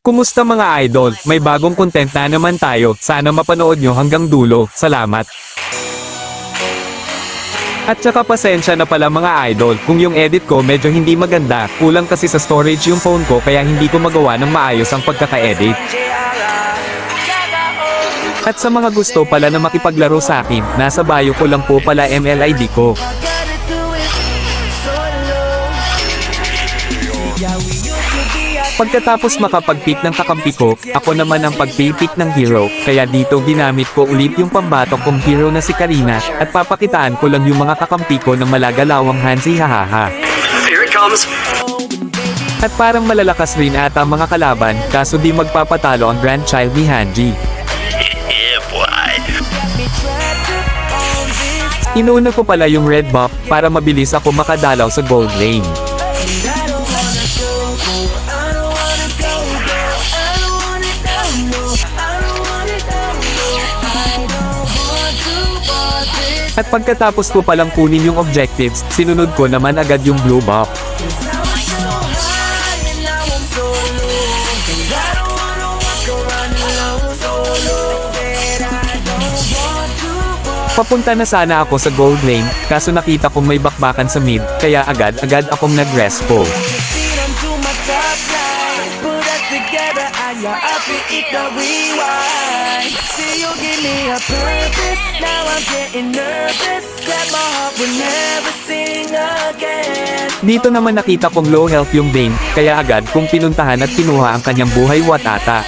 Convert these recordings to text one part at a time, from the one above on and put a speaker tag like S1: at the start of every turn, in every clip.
S1: Kumusta mga idol? May bagong content na naman tayo. Sana mapanood nyo hanggang dulo. Salamat. At saka pasensya na pala mga idol, kung yung edit ko medyo hindi maganda, kulang kasi sa storage yung phone ko kaya hindi ko magawa ng maayos ang pagkaka-edit. At sa mga gusto pala na makipaglaro sa akin, nasa bio ko lang po pala MLID ko. Pagkatapos makapag-pick ng kakampi ko, ako naman ang pag-pick ng hero, kaya dito ginamit ko ulit yung pambatok kong hero na si Karina, at papakitaan ko lang yung mga kakampi ko ng malagalawang Hansi hahaha.
S2: Here it comes.
S1: At parang malalakas rin ata mga kalaban, kaso di magpapatalo ang grandchild ni Hanji.
S2: Yeah, boy.
S1: Inuuna ko pala yung red buff, para mabilis ako makadalaw sa gold lane. At pagkatapos ko palang kunin yung objectives, sinunod ko naman agad yung blue buff. Papunta na sana ako sa gold lane, kaso nakita kong may bakbakan sa mid, kaya agad-agad akong nag-respo. Dito naman nakita kong low health yung Vayne, kaya agad kong pinuntahan at kinuha ang kanyang buhay watata.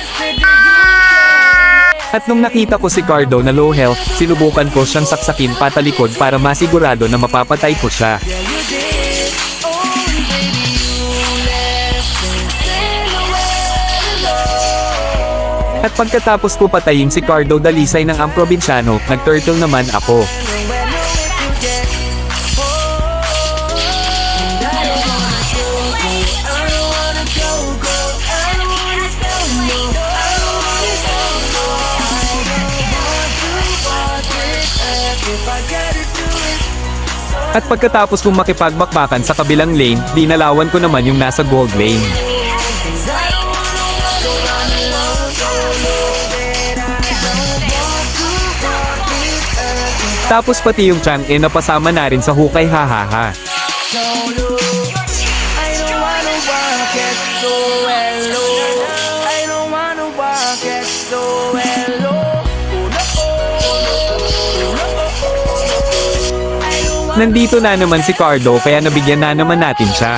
S1: At nung nakita ko si Cardo na low health, sinubukan ko siyang saksakin patalikod para masigurado na mapapatay ko siya. At pagkatapos ko patayin si Cardo Dalisay ng Amprobinsyano, nag-turtle naman ako. At pagkatapos kong makipagbakbakan sa kabilang lane, dinalawan ko naman yung nasa gold lane. Tapos pati yung Chang napasama na rin sa hukay hahaha. Nandito na naman si Cardo kaya nabigyan na naman natin siya.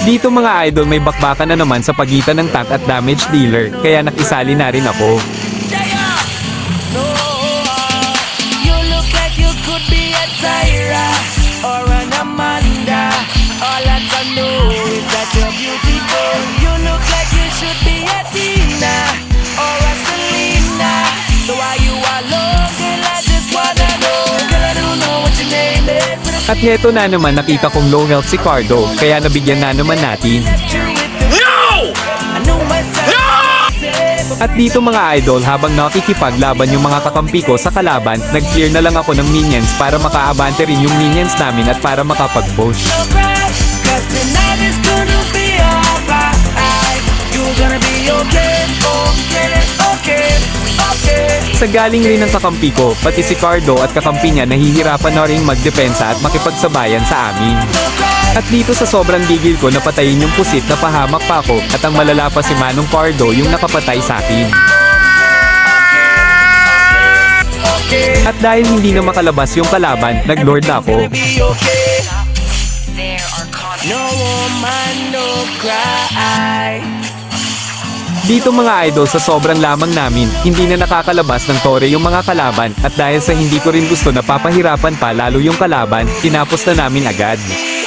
S1: Dito mga idol may bakbakan na naman sa pagitan ng tank at damage dealer, kaya nakisali na rin ako. At heto na naman nakita kong low health si Cardo, kaya nabigyan na naman natin.
S2: No! No!
S1: At dito mga idol habang nakikipaglaban yung mga kakampi ko sa kalaban, nag-clear na lang ako ng minions para makaabante rin yung minions namin at para makapag-push. Sa galing rin ng kakampi ko, pati si Cardo at kakampi niya nahihirapan na rin magdepensa at makipagsabayan sa amin. At dito sa sobrang gigil ko napatayin yung pusit na pahamak pa ako, at ang malala pa si Manong Cardo yung nakapatay sa akin. At dahil hindi na makalabas yung kalaban, nag-lord na ako.
S3: No woman, no cry.
S1: Dito mga idol sa sobrang lamang namin, hindi na nakakalabas ng tore yung mga kalaban, at dahil sa hindi ko rin gusto na papahirapan pa lalo yung kalaban, tinapos na namin agad.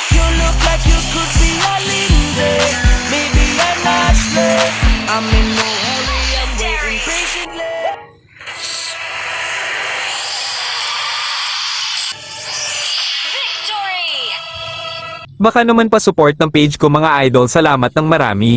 S3: You look like you could be a Lindsay. Maybe I'm Ashley. I'm in no hurry, I'm waiting patiently.
S4: Victory!
S1: Baka naman pa support ng page ko mga idol, salamat ng marami.